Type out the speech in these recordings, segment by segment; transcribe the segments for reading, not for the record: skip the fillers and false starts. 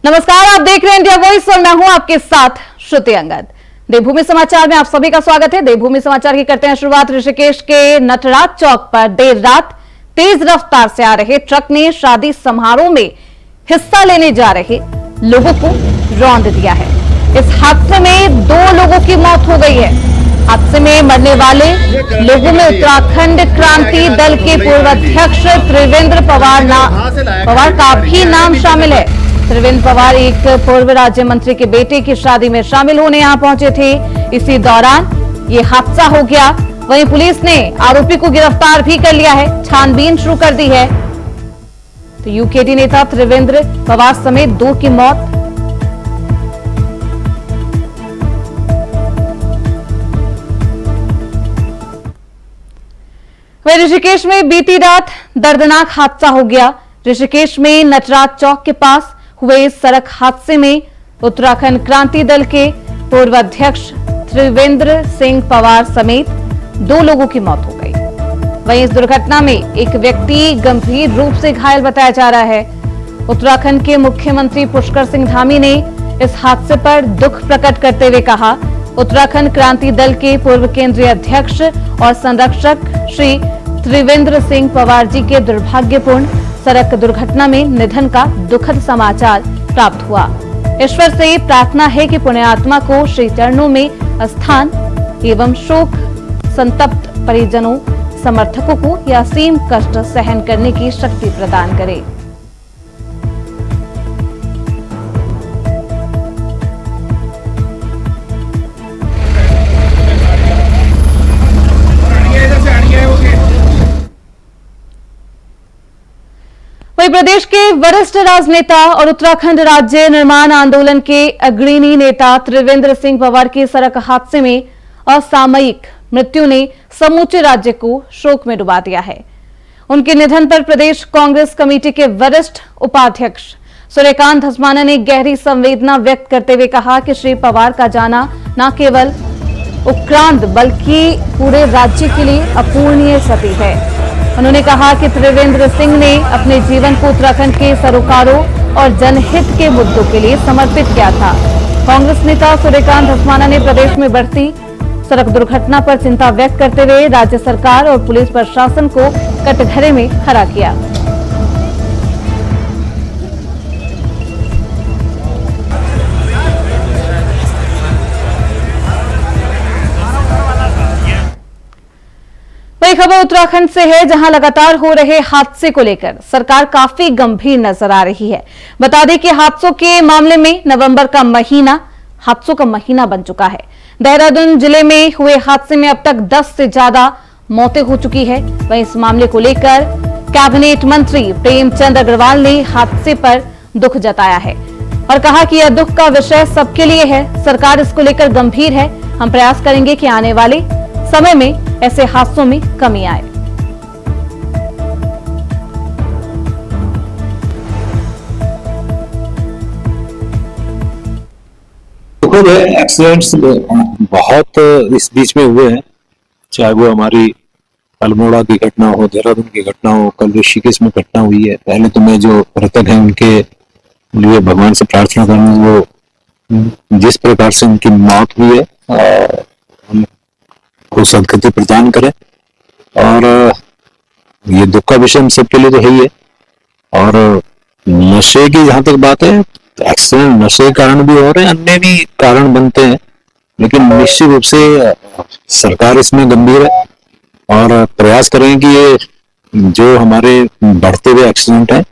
नमस्कार, आप देख रहे हैं इंडिया वॉइस और मैं हूं आपके साथ श्रुति अंगद। देवभूमि समाचार में आप सभी का स्वागत है। देवभूमि समाचार की करते हैं शुरुआत। ऋषिकेश के नटराज चौक पर देर रात तेज रफ्तार से आ रहे ट्रक ने शादी समारोह में हिस्सा लेने जा रहे लोगों को रौंद दिया है। इस हादसे में 2 लोगों की मौत हो गई है। हादसे में मरने वाले लोगों में उत्तराखंड क्रांति दल के पूर्व अध्यक्ष त्रिवेंद्र पवार का भी नाम शामिल है। त्रिवेंद्र पवार एक पूर्व राज्य मंत्री के बेटे की शादी में शामिल होने यहां पहुंचे थे। इसी दौरान ये हादसा हो गया। वहीं पुलिस ने आरोपी को गिरफ्तार भी कर लिया है, छानबीन शुरू कर दी है। तो यूकेडी नेता त्रिवेंद्र पवार समेत 2 की मौत। वहीं ऋषिकेश में बीती रात दर्दनाक हादसा हो गया। ऋषिकेश में नटराज चौक के पास हुए इस सड़क हादसे में उत्तराखंड क्रांति दल के पूर्व अध्यक्ष त्रिवेंद्र सिंह पवार समेत 2 लोगों की मौत हो गई। वहीं इस दुर्घटना में एक व्यक्ति गंभीर रूप से घायल बताया जा रहा है। उत्तराखंड के मुख्यमंत्री पुष्कर सिंह धामी ने इस हादसे पर दुख प्रकट करते हुए कहा, उत्तराखंड क्रांति दल के पूर्व केंद्रीय अध्यक्ष और संरक्षक श्री त्रिवेंद्र सिंह पवार जी के दुर्भाग्यपूर्ण सड़क दुर्घटना में निधन का दुखद समाचार प्राप्त हुआ। ईश्वर से प्रार्थना है कि पुण्यात्मा को श्री चरणों में स्थान एवं शोक संतप्त परिजनों समर्थकों को यह असीम कष्ट सहन करने की शक्ति प्रदान करे। वहीं प्रदेश के वरिष्ठ राजनेता और उत्तराखंड राज्य निर्माण आंदोलन के अग्रणी नेता त्रिवेंद्र सिंह पवार की सड़क हादसे में असामयिक मृत्यु ने समूचे राज्य को शोक में डुबा दिया है। उनके निधन पर प्रदेश कांग्रेस कमेटी के वरिष्ठ उपाध्यक्ष सूर्यकांत धस्माना ने गहरी संवेदना व्यक्त करते हुए कहा कि श्री पवार का जाना न केवल उत्क्रांत बल्कि पूरे राज्य के लिए अपूरणीय क्षति है। उन्होंने कहा कि त्रिवेंद्र सिंह ने अपने जीवन को उत्तराखंड के सरोकारों और जनहित के मुद्दों के लिए समर्पित किया था। कांग्रेस नेता सूर्यकांत धस्माना ने प्रदेश में बढ़ती सड़क दुर्घटना पर चिंता व्यक्त करते हुए राज्य सरकार और पुलिस प्रशासन को कटघरे में खड़ा किया। वही खबर उत्तराखंड से है, जहां लगातार हो रहे हादसे को लेकर सरकार काफी गंभीर नजर आ रही है। बता दें कि हादसों के मामले में नवंबर का महीना हादसों का महीना बन चुका है। देहरादून जिले में हुए हादसे में अब तक 10 से ज्यादा मौतें हो चुकी है। वहीं इस मामले को लेकर कैबिनेट मंत्री प्रेमचंद अग्रवाल ने हादसे पर दुख जताया है और कहा कि यह दुख का विषय सबके लिए है। सरकार इसको लेकर गंभीर है। हम प्रयास करेंगे कि आने वाले समय में ऐसे हादसों में कमी आए। एक्सीडेंट्स बहुत इस बीच में हुए हैं, चाहे वो हमारी अल्मोड़ा की घटना हो, देहरादून की घटना हो, कल ऋषिकेश में घटना हुई है। पहले तो मैं जो मृतक हैं उनके लिए भगवान से प्रार्थना करूंगा वो जिस प्रकार से उनकी मौत हुई है को सदगति प्रदान करे। और ये दुख का विषय हम सबके लिए तो है ही है। और नशे की जहां तक बात है, एक्सीडेंट नशे के कारण भी हो रहे हैं, अन्य भी कारण बनते हैं, लेकिन निश्चित रूप से सरकार इसमें गंभीर है और प्रयास करें कि ये जो हमारे बढ़ते हुए एक्सीडेंट है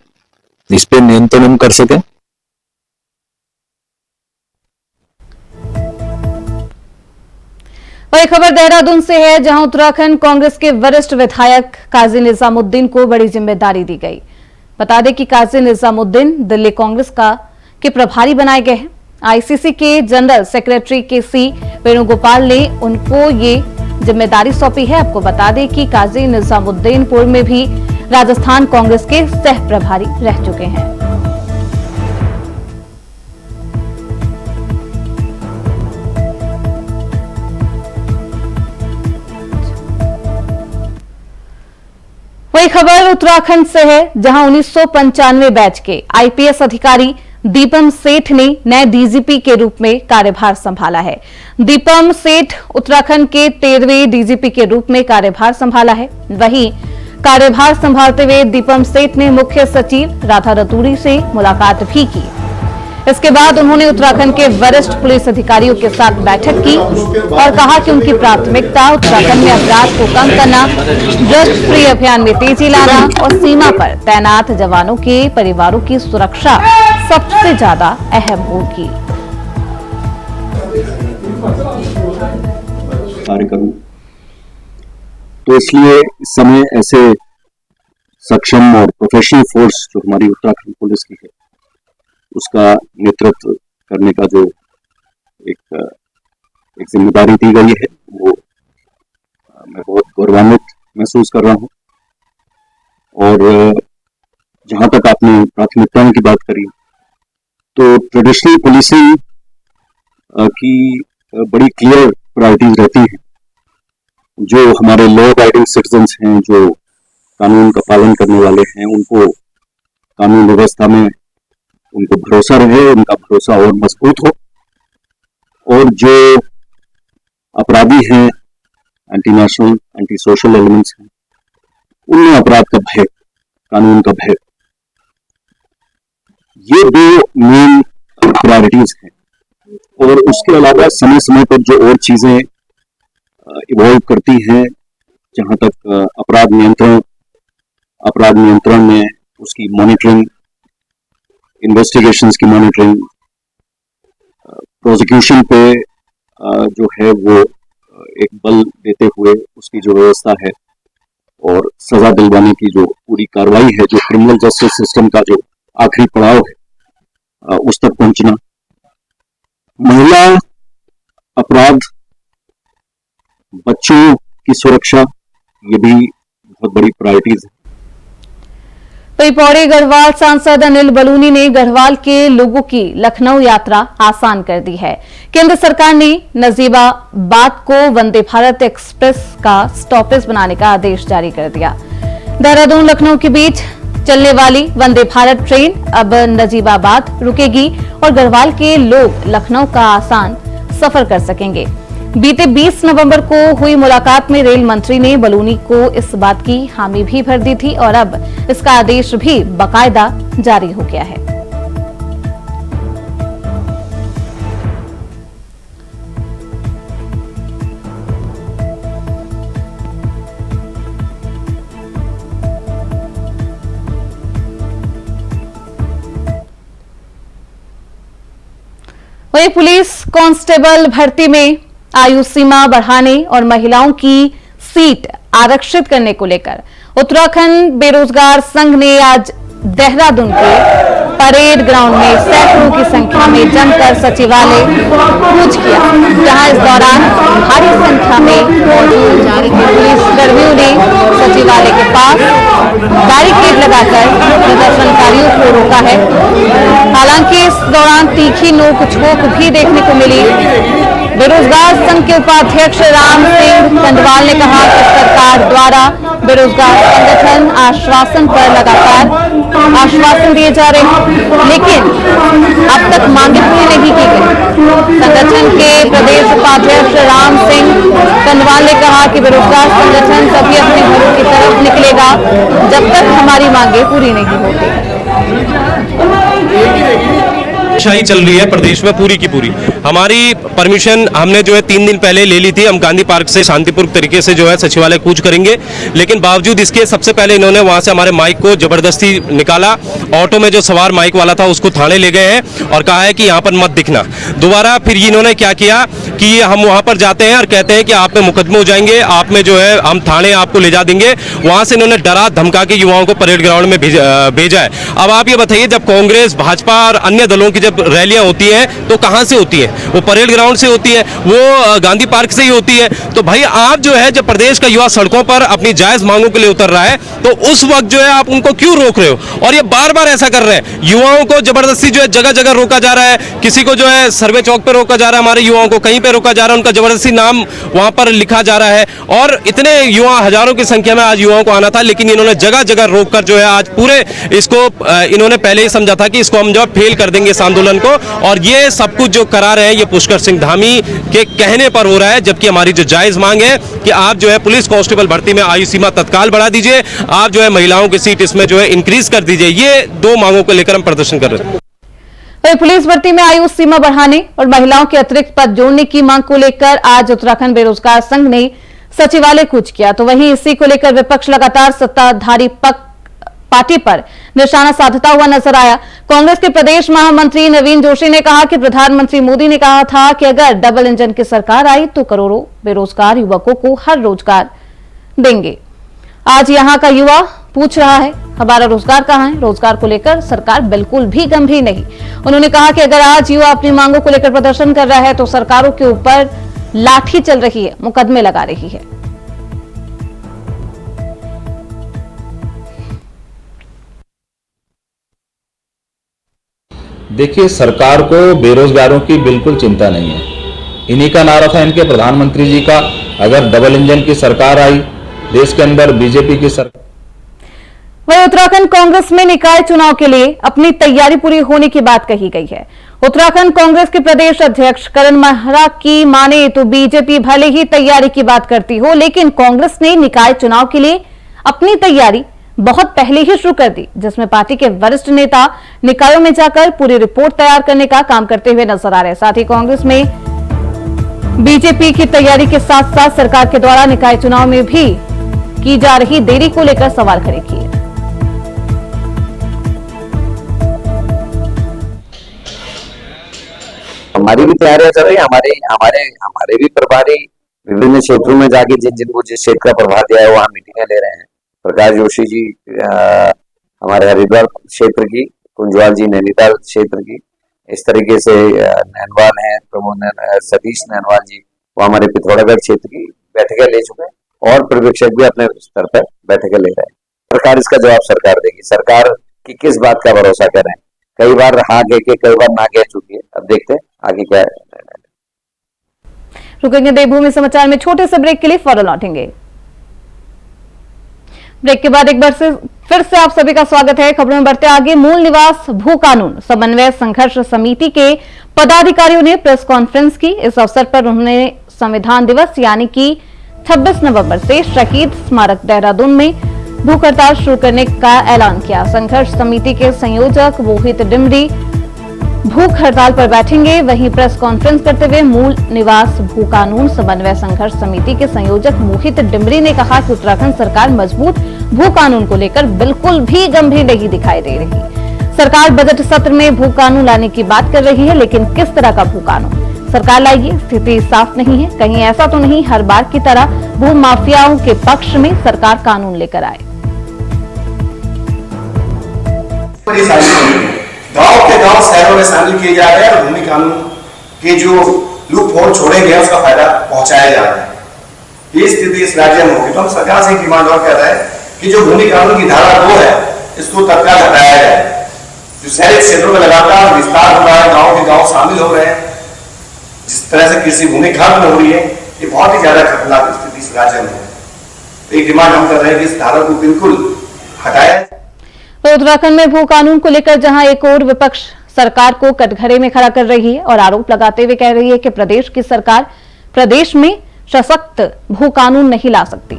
इस पे नियंत्रण हम कर सकें। वही खबर देहरादून से है, जहां उत्तराखंड कांग्रेस के वरिष्ठ विधायक काजी निजामुद्दीन को बड़ी जिम्मेदारी दी गई। बता दें कि काजी निजामुद्दीन दिल्ली कांग्रेस के प्रभारी बनाए गए हैं। आईसीसी के जनरल सेक्रेटरी केसी वेणुगोपाल ने उनको ये जिम्मेदारी सौंपी है। आपको बता दें कि काजी निजामुद्दीन पूर्व में भी राजस्थान कांग्रेस के सह प्रभारी रह चुके हैं। वही खबर उत्तराखंड से है, जहां 1995 बैच के आईपीएस अधिकारी दीपम सेठ ने नए डीजीपी के रूप में कार्यभार संभाला है। दीपम सेठ उत्तराखंड के 13वें डीजीपी के रूप में कार्यभार संभाला है। वहीं कार्यभार संभालते हुए दीपम सेठ ने मुख्य सचिव राधा रतूड़ी से मुलाकात भी की। इसके बाद उन्होंने उत्तराखंड के वरिष्ठ पुलिस अधिकारियों के साथ बैठक की और कहा कि उनकी प्राथमिकता उत्तराखंड में अपराध को कम करना, ड्रग्स फ्री अभियान में तेजी लाना और सीमा पर तैनात जवानों के परिवारों की सुरक्षा सबसे ज्यादा अहम होगी। कार्य करूं तो इसलिए इस समय ऐसे सक्षम और प्रोफेशनल फोर्स जो हमारी उत्तराखंड पुलिस की है उसका नेतृत्व करने का जो एक जिम्मेदारी दी गई है वो मैं बहुत गौरवान्वित महसूस कर रहा हूं। और जहां तक आपने प्राथमिकताओं की बात करी तो ट्रेडिशनल पुलिसिंग की बड़ी क्लियर प्रायोरिटीज रहती हैं। जो हमारे लॉ अबाइडिंग सिटीजन्स हैं, जो कानून का पालन करने वाले हैं, उनको कानून व्यवस्था में उनको भरोसा रहे, उनका भरोसा और मजबूत हो। और जो अपराधी हैं, anti national, anti social elements हैं, उनमें अपराध का भय, कानून का भय, ये दो मेन प्रायोरिटीज हैं। और उसके अलावा समय समय पर जो और चीजें इवॉल्व करती हैं, जहां तक अपराध नियंत्रण में उसकी मॉनिटरिंग, इन्वेस्टिगेशंस की मॉनिटरिंग, प्रोसिक्यूशन पे जो है वो एक बल देते हुए उसकी जो व्यवस्था है और सजा दिलवाने की जो पूरी कार्रवाई है, जो क्रिमिनल जस्टिस सिस्टम का जो आखिरी पड़ाव है, उस तक पहुंचना, महिला अपराध, बच्चों की सुरक्षा, ये भी बहुत बड़ी प्रायोरिटीज है। वहीं पौड़ी गढ़वाल सांसद अनिल बलूनी ने गढ़वाल के लोगों की लखनऊ यात्रा आसान कर दी है। केंद्र सरकार ने नजीबाबाद को वंदे भारत एक्सप्रेस का स्टॉपेज बनाने का आदेश जारी कर दिया। देहरादून लखनऊ के बीच चलने वाली वंदे भारत ट्रेन अब नजीबाबाद रुकेगी और गढ़वाल के लोग लखनऊ का आसान सफर कर सकेंगे। बीते 20 नवंबर को हुई मुलाकात में रेल मंत्री ने बलूनी को इस बात की हामी भी भर दी थी और अब इसका आदेश भी बाकायदा जारी हो गया है। वहीं पुलिस कांस्टेबल भर्ती में आयु सीमा बढ़ाने और महिलाओं की सीट आरक्षित करने को लेकर उत्तराखंड बेरोजगार संघ ने आज देहरादून के परेड ग्राउंड में सैकड़ों की संख्या में जमकर सचिवालय कूच किया, जहां इस दौरान भारी संख्या में पुलिस कर्मियों ने सचिवालय के पास बैरिकेड लगाकर प्रदर्शनकारियों को रोका है। हालांकि इस दौरान तीखी नोक-झोंक भी देखने को मिली। बेरोजगार संघ के उपाध्यक्ष राम सिंह कंडवाल ने कहा कि सरकार द्वारा बेरोजगार संगठन आश्वासन पर लगातार आश्वासन दिए जा रहे हैं, लेकिन अब तक मांगे पूरी नहीं की गई। संगठन के प्रदेश उपाध्यक्ष राम सिंह कंडवाल ने कहा कि बेरोजगार संगठन तभी अपने घरों की तरफ निकलेगा जब तक हमारी मांगे पूरी नहीं होती। शाही चल रही है प्रदेश में पूरी की पूरी। हमारी परमिशन हमने जो है 3 दिन पहले ले ली थी। हम गांधी पार्क से शांतिपूर्ण तरीके से जो है सचिवालय कूच करेंगे, लेकिन बावजूद इसके सबसे पहले इन्होंने वहां से हमारे माइक को जबरदस्ती निकाला। ऑटो में जो सवार माइक वाला था उसको थाने ले गए हैं और कहा है कि यहाँ पर मत दिखना। दोबारा फिर इन्होंने क्या किया कि हम वहां पर जाते हैं और कहते हैं कि आप में मुकदमे हो जाएंगे, आप में जो है हम थाने आपको ले जा देंगे। वहां से इन्होंने डरा धमका के युवाओं को परेड ग्राउंड में भेजा है। अब आप ये बताइए, जब कांग्रेस, भाजपा और अन्य दलों की जब रैलियां होती हैं तो कहां से होती है? वो परेड ग्राउंड से होती है, वो गांधी पार्क से ही होती है। तो भाई आप जो है, जब प्रदेश का युवा सड़कों पर अपनी जायज मांगों के लिए उतर रहा है तो उस वक्त जो है आप उनको क्यों रोक रहे हो? और ये बार बार ऐसा कर रहे हैं, युवाओं को जबरदस्ती जो है जगह जगह रोका जा रहा है। किसी को जो है सर्वे चौक पर रोका जा रहा है, हमारे युवाओं को कहीं पे रोका जा रहा है, उनका जबरदस्ती नाम वहां पर लिखा जा रहा है। और इतने युवा, हजारों की संख्या में आज युवाओं को आना था, लेकिन इन्होंने जगह जगह रोककर जो है आज पूरे इसको इन्होंने पहले ही समझा था कि इसको हम जो फेल कर देंगे इस आंदोलन को, और ये सब कुछ जो करा रहे हैं ये पुष्कर सिंह धामी के कहने पर हो रहा है। जबकि हमारी जो जायज मांग है कि आप जो है पुलिस कांस्टेबल भर्ती में आयु सीमा तत्काल बढ़ा दीजिए, आप जो है महिलाओं की सीट इसमें जो है इंक्रीज कर दीजिए। ये दो मांगों को लेकर हम प्रदर्शन कर रहे हैं। वहीं पुलिस भर्ती में आयु सीमा बढ़ाने और महिलाओं के अतिरिक्त पद जोड़ने की मांग को लेकर आज उत्तराखंड बेरोजगार संघ ने सचिवालय कूच किया। तो वहीं इसी को लेकर विपक्ष लगातार सत्ताधारी पार्टी पर निशाना साधता हुआ नजर आया। कांग्रेस के प्रदेश महामंत्री नवीन जोशी ने कहा कि प्रधानमंत्री मोदी ने कहा था कि अगर डबल इंजन की सरकार आई तो करोड़ों बेरोजगार युवकों को हर रोजगार देंगे। आज यहां का युवा पूछ रहा है हमारा रोजगार कहां है। रोजगार को लेकर सरकार बिल्कुल भी गंभीर नहीं। उन्होंने कहा कि अगर आज युवा अपनी मांगों को लेकर प्रदर्शन कर रहा है तो सरकारों के ऊपर लाठी चल रही है, मुकदमे लगा रही है। देखिए, सरकार को बेरोजगारों की बिल्कुल चिंता नहीं है। इन्हीं का नारा था इनके प्रधानमंत्री जी का, अगर डबल इंजन की सरकार आई देश के अंदर, बीजेपी की सरकार। वहीं उत्तराखंड कांग्रेस में निकाय चुनाव के लिए अपनी तैयारी पूरी होने की बात कही गई है। उत्तराखंड कांग्रेस के प्रदेश अध्यक्ष करण मेहरा की माने तो बीजेपी भले ही तैयारी की बात करती हो, लेकिन कांग्रेस ने निकाय चुनाव के लिए अपनी तैयारी बहुत पहले ही शुरू कर दी, जिसमें पार्टी के वरिष्ठ नेता निकायों में जाकर पूरी रिपोर्ट तैयार करने का काम करते हुए नजर आ रहे हैं। साथ ही कांग्रेस में बीजेपी की तैयारी के साथ साथ सरकार के द्वारा निकाय चुनाव में भी की जा रही देरी को लेकर सवाल खड़े किए। हमारी भी तैयारियां चल रही है। हमारे भी प्रभारी विभिन्न क्षेत्रों में जाके जिनको जिस क्षेत्र का प्रभार दिया है वहां मीटिंगें ले रहे हैं। प्रकाश जोशी जी हमारे हरिद्वार क्षेत्र की, कुंजवाल जी नैनीताल क्षेत्र की, इस तरीके से नैनवाल है, सतीश नैनवाल जी वो हमारे पिथौरागढ़ क्षेत्र की बैठकें ले चुके हैं और पर्यवेक्षक भी अपने स्तर पर बैठकें ले रहे हैं। सरकार इसका जवाब सरकार देगी। सरकार की किस बात का भरोसा करें, कई बार हाँ कह के कई बार ना कह चुकी है। अब देखते हैं आगे क्या है। रुकेंगे देवभूमि समाचार में छोटे से ब्रेक के लिए, फौरन लौटेंगे। ब्रेक के बाद एक बार से फिर से आप सभी का स्वागत है। खबरों में बढ़ते आगे। मूल निवास भू कानून समन्वय संघर्ष समिति के पदाधिकारियों ने प्रेस कॉन्फ्रेंस की। इस अवसर पर उन्होंने संविधान दिवस यानी कि 26 नवंबर से शहीद स्मारक देहरादून में भूख हड़ताल शुरू करने का ऐलान किया। संघर्ष समिति के संयोजक मोहित डिमरी भूख हड़ताल पर बैठेंगे। वहीं प्रेस कॉन्फ्रेंस करते हुए मूल निवास भू कानून समन्वय संघर्ष समिति के संयोजक मोहित डिमरी ने कहा कि उत्तराखंड सरकार मजबूत भू कानून को लेकर बिल्कुल भी गंभीर नहीं दिखाई दे रही। सरकार बजट सत्र में भू कानून लाने की बात कर रही है, लेकिन किस तरह का भू कानून सरकार लाएगी, स्थिति साफ नहीं है। कहीं ऐसा तो नहीं हर बार की तरह भू माफियाओं के पक्ष में सरकार कानून लेकर आए। गांव के गांव शहरों में शामिल किए जा रहे हैं और भूमि कानून के जो लूप होल छोड़े गए उसका फायदा पहुंचाया जा रहा है। ये स्थिति इस राज्य में होगी तो हम सरकार से डिमांड और कर रहे हैं कि जो भूमि कानून की धारा 2 है इसको तत्काल हटाया जाए। जो शहरी क्षेत्रों में लगातार विस्तार हो रहा है, गाँव के गाँव शामिल हो रहे हैं, जिस तरह से कृषि भूमि खत्म हो रही है, ये बहुत ही ज्यादा खतरनाक स्थिति इस राज्य में है। तो एक डिमांड हम कर रहे हैं कि इस धारा को बिल्कुल हटाया। तो उत्तराखंड में भू कानून को लेकर जहां एक और विपक्ष सरकार को कटघरे में खड़ा कर रही है और आरोप लगाते हुए कह रही है कि प्रदेश की सरकार प्रदेश में सशक्त भू कानून नहीं ला सकती,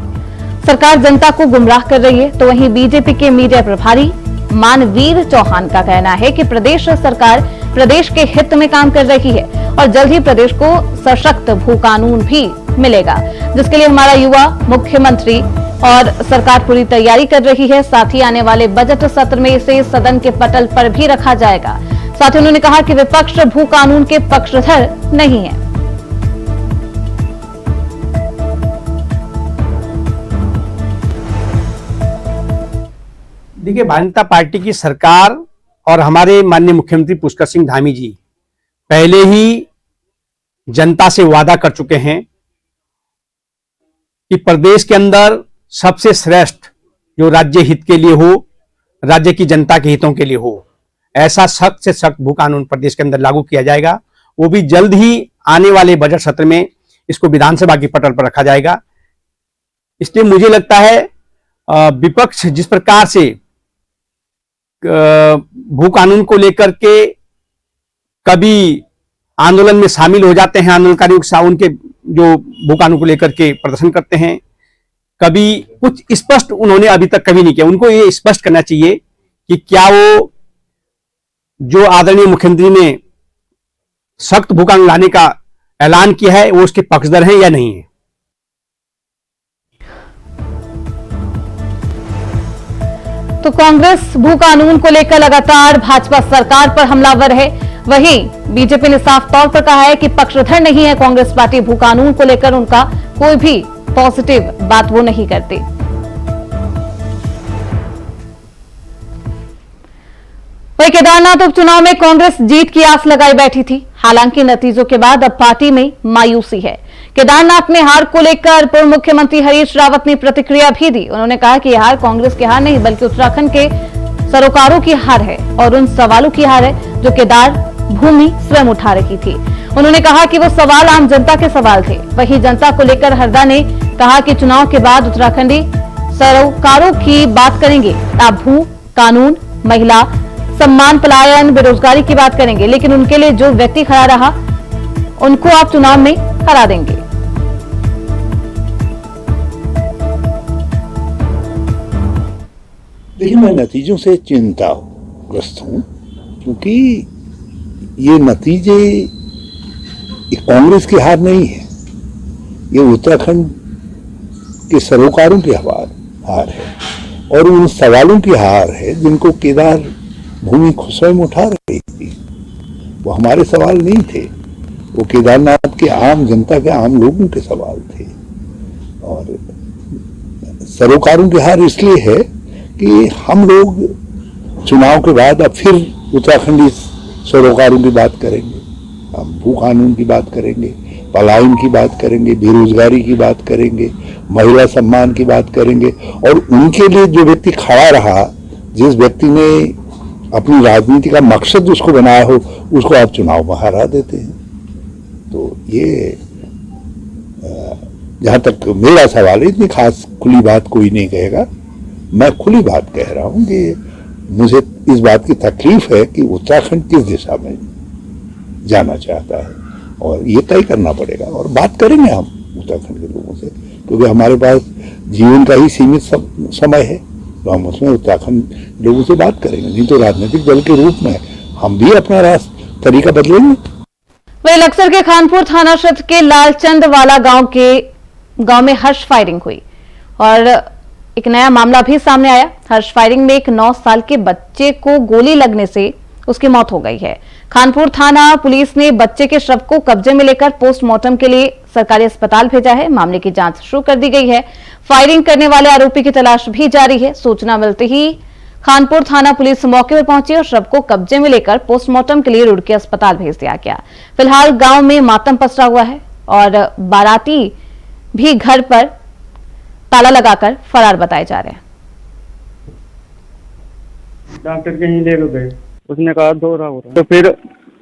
सरकार जनता को गुमराह कर रही है। तो वहीं बीजेपी के मीडिया प्रभारी मानवीर चौहान का कहना है कि प्रदेश सरकार प्रदेश के हित में काम कर रही है और जल्द ही प्रदेश को सशक्त भू कानून भी मिलेगा, जिसके लिए हमारा युवा मुख्यमंत्री और सरकार पूरी तैयारी कर रही है। साथ ही आने वाले बजट सत्र में इसे सदन के पटल पर भी रखा जाएगा। साथ ही उन्होंने कहा कि विपक्ष भू कानून के पक्षधर नहीं है। देखिए, भारतीय जनता पार्टी की सरकार और हमारे माननीय मुख्यमंत्री पुष्कर सिंह धामी जी पहले ही जनता से वादा कर चुके हैं कि प्रदेश के अंदर सबसे श्रेष्ठ जो राज्य हित के लिए हो, राज्य की जनता के हितों के लिए हो, ऐसा सख्त से सख्त भू कानून प्रदेश के अंदर लागू किया जाएगा। वो भी जल्द ही आने वाले बजट सत्र में इसको विधानसभा की पटल पर रखा जाएगा। इसलिए मुझे लगता है विपक्ष जिस प्रकार से भू कानून को लेकर के कभी आंदोलन में शामिल हो जाते हैं, आंदोलनकारियों के साथ उनके जो भू कानून को लेकर के प्रदर्शन करते हैं, कभी कुछ स्पष्ट उन्होंने अभी तक कभी नहीं किया। उनको ये स्पष्ट करना चाहिए कि क्या वो जो आदरणीय मुख्यमंत्री ने सख्त भू कानून लाने का ऐलान किया है वो उसके पक्षधर हैं या नहीं है। तो कांग्रेस भू कानून को लेकर लगातार भाजपा सरकार पर हमलावर है। वहीं बीजेपी ने साफ तौर पर कहा है कि पक्षधर नहीं है कांग्रेस पार्टी। भू कानून को लेकर उनका कोई भी पॉजिटिव बात वो नहीं करती। वहीं केदारनाथ उपचुनाव में कांग्रेस जीत की आस लगाई बैठी थी। हालांकि नतीजों के बाद अब पार्टी में मायूसी है। केदारनाथ में हार को लेकर पूर्व मुख्यमंत्री हरीश रावत ने प्रतिक्रिया भी दी। उन्होंने कहा कि यह हार कांग्रेस की हार नहीं बल्कि उत्तराखंड के सरोकारों की हार है और उन सवालों की हार है जो केदार भूमि स्वयं उठा रही थी। उन्होंने कहा कि वो सवाल आम जनता के सवाल थे। वहीं जनता को लेकर हरदा ने कहा कि चुनाव के बाद उत्तराखंडी सरोकारों की बात करेंगे। आप भू कानून, महिला सम्मान, पलायन, बेरोजगारी की बात करेंगे, लेकिन उनके लिए जो व्यक्ति खड़ा रहा उनको आप चुनाव में हरा देंगे। देखिए, मैं नतीजों से चिंताग्रस्त हूं क्योंकि ये नतीजे कांग्रेस की हार नहीं है, ये उत्तराखंड के सरोकारों की हार है और उन सवालों की हार है जिनको केदार भूमि स्वयं उठा रही थी। वो हमारे सवाल नहीं थे, वो केदारनाथ के आम जनता के, आम लोगों के सवाल थे। और सरोकारों की हार इसलिए है कि हम लोग चुनाव के बाद अब फिर उत्तराखंडी सरोकारों की बात करेंगे, हम भू कानून की बात करेंगे, पलायन की बात करेंगे, बेरोजगारी की बात करेंगे, महिला सम्मान की बात करेंगे और उनके लिए जो व्यक्ति खड़ा रहा, जिस व्यक्ति ने अपनी राजनीति का मकसद उसको बनाया हो, उसको आप चुनाव में हरा देते हैं। तो ये जहां तक मेरा सवाल है, इतनी खास खुली बात कोई नहीं कहेगा। मैं खुली बात कह रहा हूं कि मुझे इस बात की तकलीफ है कि उत्तराखंड किस दिशा में जाना चाहता है और ये तय करना पड़ेगा। और बात करेंगे हम उत्तराखंड के लोगों से, क्योंकि हमारे पास जीवन का ही सीमित समय है, तो हम उसमें उत्तराखंड लोगों से बात करेंगे। नहीं तो राजनीतिक दल के रूप में हम भी अपना तरीका बदलेंगे। वहीं लक्सर के खानपुर थाना क्षेत्र के लालचंद वाला गांव में हर्ष फायरिंग हुई और एक नया मामला भी सामने आया। हर्ष फायरिंग में एक 9 साल के बच्चे को गोली लगने से उसकी मौत हो गई है। खानपुर थाना पुलिस ने बच्चे के शव को कब्जे में लेकर पोस्टमार्टम के लिए सरकारी अस्पताल भेजा है। मामले की जांच शुरू कर दी गई है। फायरिंग करने वाले आरोपी की तलाश भी जारी है। सूचना मिलते ही खानपुर थाना पुलिस मौके पर पहुंची और शव को कब्जे में लेकर पोस्टमार्टम के लिए रुड़की अस्पताल भेज दिया गया। फिलहाल गांव में मातम पसरा हुआ है और बाराती भी घर पर ताला लगाकर फरार बताए जा रहे हैं। डॉक्टर कहीं ले गए, उसने कहा दौरा हो रहा, तो फिर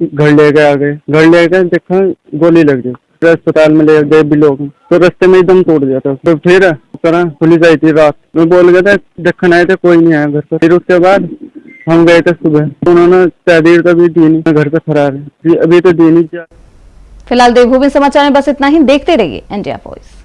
घर ले गए। घर ले गए, देखा गोली लग गई। अस्पताल में ले गए भी लोग, तो रास्ते में एकदम तोड़ दिया था। तो फिर पुलिस आई थी रात में, बोल गया था देखने आए थे, कोई नहीं आया घर पर। फिर उसके बाद हम गए थे सुबह, तो उन्होंने तहरीर का भी दी नहीं, घर पे फरार है, अभी तो दी नहीं। फिलहाल देवभूमि समाचार में बस इतना ही। देखते रहिए इंडिया वॉइस।